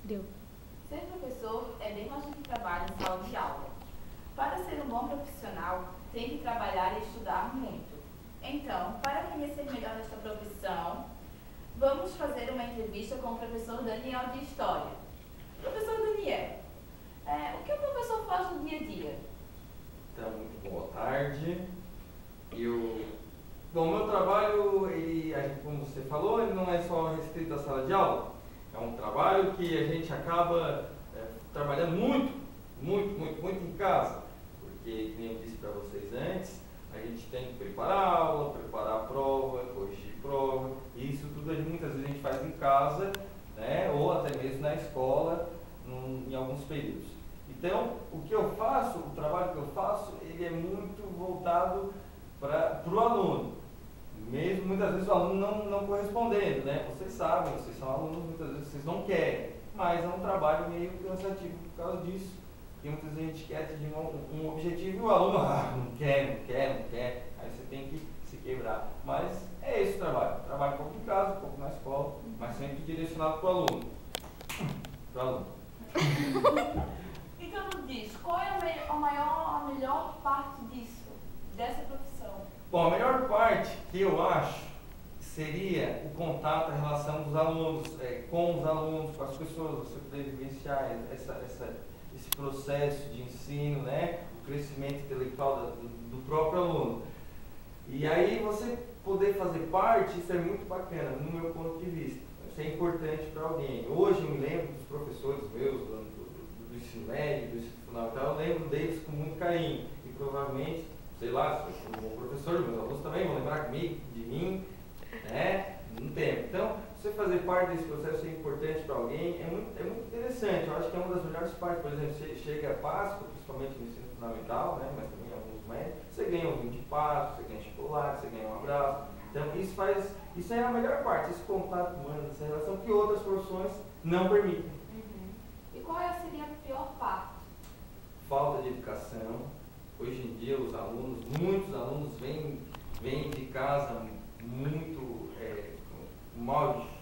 Deu. Ser professor é bem mais do que trabalho em sala de aula. Para ser um bom profissional, tem que trabalhar e estudar muito. Então, para conhecer melhor esta profissão, vamos fazer uma entrevista com o professor Daniel de História. Professor Daniel, o que o professor faz no dia a dia? Então, muito boa tarde. Bom, meu trabalho, como você falou, ele não é só restrito à sala de aula. É um trabalho que a gente acaba trabalhando muito em casa. Porque, como eu disse para vocês antes, a gente tem que preparar a aula, preparar a prova, corrigir prova. E isso tudo muitas vezes a gente faz em casa, né, ou até mesmo na escola, em alguns períodos. Então, o que eu faço, o trabalho que eu faço, ele é muito voltado para o aluno. Mesmo muitas vezes o aluno não correspondendo, né? Vocês sabem, vocês são alunos, muitas vezes vocês não querem, mas é um trabalho meio cansativo por causa disso. Porque muitas vezes a gente quer atingir um objetivo e o aluno não quer. Aí você tem que se quebrar. Mas é esse o trabalho. Trabalho um pouco em casa, um pouco na escola, mas sempre direcionado para o aluno. Então nos diz, qual é a melhor parte disso, dessa profissão? Bom, a melhor parte que eu acho seria o contato, a relação dos alunos, com os alunos, com as pessoas, você poder vivenciar esse processo de ensino, né? O crescimento intelectual do próprio aluno. E aí você poder fazer parte, isso é muito bacana, no meu ponto de vista. Isso é importante para alguém. Hoje eu me lembro dos professores meus, do ensino médio, do ensino fundamental, eu lembro deles com muito carinho. E provavelmente, sei lá, se eu sou um professor, meus alunos também vão lembrar de mim, né? No tempo. Então, você fazer parte desse processo é importante para alguém, é muito interessante. Eu acho que é uma das melhores partes. Por exemplo, você chega a Páscoa, principalmente no ensino fundamental, né? Mas também em alguns médios, você ganha um vinho de Páscoa, você ganha chocolate, você ganha um abraço. Então, isso é a melhor parte, esse contato humano, essa relação que outras profissões não permitem. Uhum. E qual seria a pior parte? Falta de educação. Hoje em dia, muitos alunos vêm de casa muito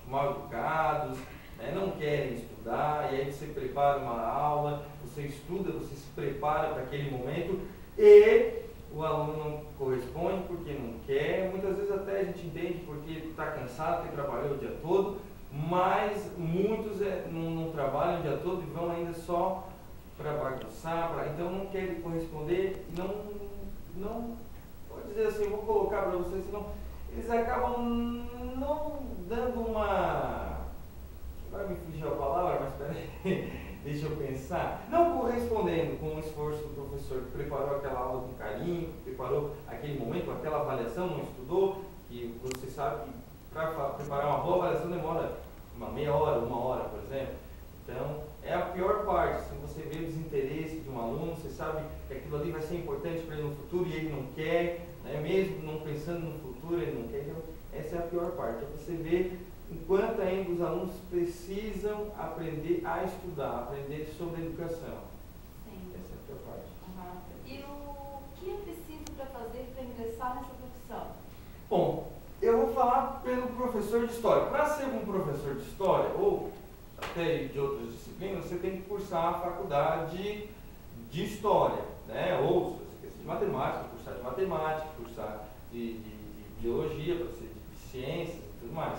mal educados, né, não querem estudar, e aí você prepara uma aula, você estuda, você se prepara para aquele momento e o aluno não corresponde porque não quer. Muitas vezes até a gente entende porque está cansado, porque trabalhou o dia todo, mas muitos não trabalham o dia todo e vão ainda só para bagunçar, então não querem corresponder, não pode dizer assim, eu vou colocar para vocês, senão eles acabam não dando agora me fugiu a palavra, mas peraí, deixa eu pensar, não correspondendo com o esforço do professor que preparou aquela aula com carinho, que preparou aquele momento, aquela avaliação, não estudou, que você sabe que para preparar uma boa avaliação demora uma meia hora, uma hora, por exemplo. Então, é a pior parte, se você vê o desinteresse de um aluno, você sabe que aquilo ali vai ser importante para ele no futuro e ele não quer, né? Mesmo não pensando no futuro, ele não quer. Então, essa é a pior parte, é você ver enquanto ainda os alunos precisam aprender a estudar, aprender sobre a educação. Sim. Essa é a pior parte. Uhum. E o que é preciso para fazer para ingressar nessa profissão? Bom, eu vou falar pelo professor de História. Para ser um professor de História, ou até de outras disciplinas, você tem que cursar a faculdade de História, né? Ou, se você quer ser de Matemática, cursar de Matemática, cursar de Biologia, para ser de Ciências e tudo mais.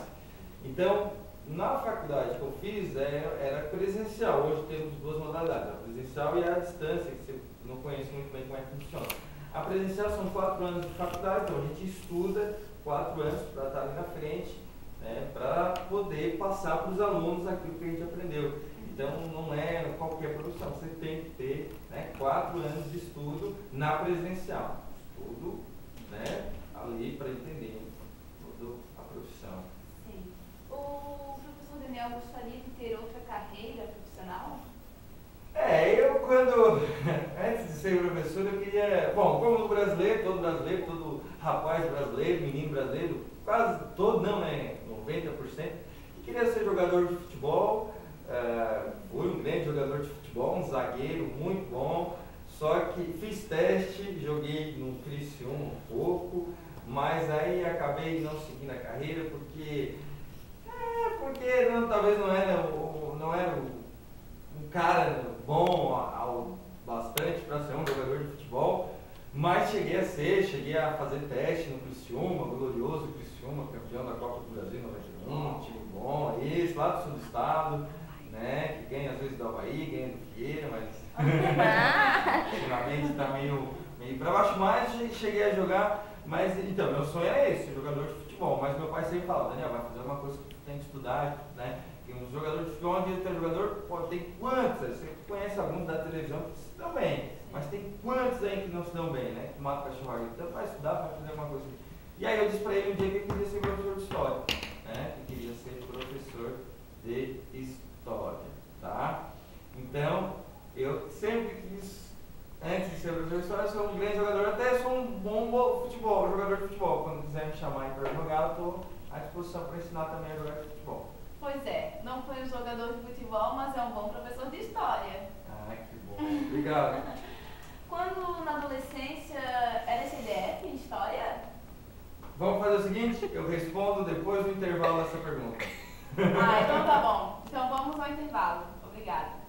Então, na faculdade que eu fiz, era presencial. Hoje temos duas modalidades, a presencial e a distância, que você não conhece muito bem como é que funciona. A presencial são 4 anos de faculdade, então a gente estuda 4 anos para estar ali na frente, né, para poder passar para os alunos aquilo que a gente aprendeu. Então, não é qualquer profissão, você tem que ter, né, 4 anos de estudo na presencial. Estudo, né, ali para entender toda a profissão. Sim. O professor Daniel gostaria de ter outra carreira profissional? Antes de ser professor, eu queria, bom, como brasileiro, todo rapaz brasileiro, menino brasileiro, quase todo, não, né, 90%, que queria ser jogador de futebol. Fui um grande jogador de futebol, um zagueiro muito bom, só que fiz teste, joguei no Criciúma um pouco, mas aí acabei não seguindo a carreira porque talvez não era cara bom bastante para ser um jogador de futebol, mas cheguei a fazer teste no Criciúma, glorioso Criciúma, campeão da Copa do Brasil 91, time bom, esse lá do sul do estado, né, que ganha às vezes do Avaí, ganha do Figueira, mas ultimamente está meio para baixo, mas cheguei a jogar, mas então, meu sonho é esse, ser jogador de futebol, mas meu pai sempre fala, Daniel, vai fazer uma coisa que tu tem que estudar, né, que um jogador de futebol, onde tem jogador, pode ter quantas, você conhece alguns da televisão que se dão bem, mas tem quantos aí que não se dão bem, né, que mata o cachorro, então vai estudar, vai fazer alguma coisa. E aí eu disse para ele um dia que eu queria ser professor de história, né, que queria ser professor de história, tá? Então, eu sempre quis, antes de ser professor de história, ser um grande jogador, até sou um bom jogador de futebol. Quando quiser me chamar para jogar, eu estou à disposição para ensinar também a jogar de futebol. Pois é, não foi um jogador de futebol, mas é um bom professor de história. Ah, que bom. Obrigado. Quando na adolescência era CDF em história? Vamos fazer o seguinte, eu respondo depois do intervalo essa pergunta. Ah, então tá bom. Então vamos ao intervalo. Obrigada.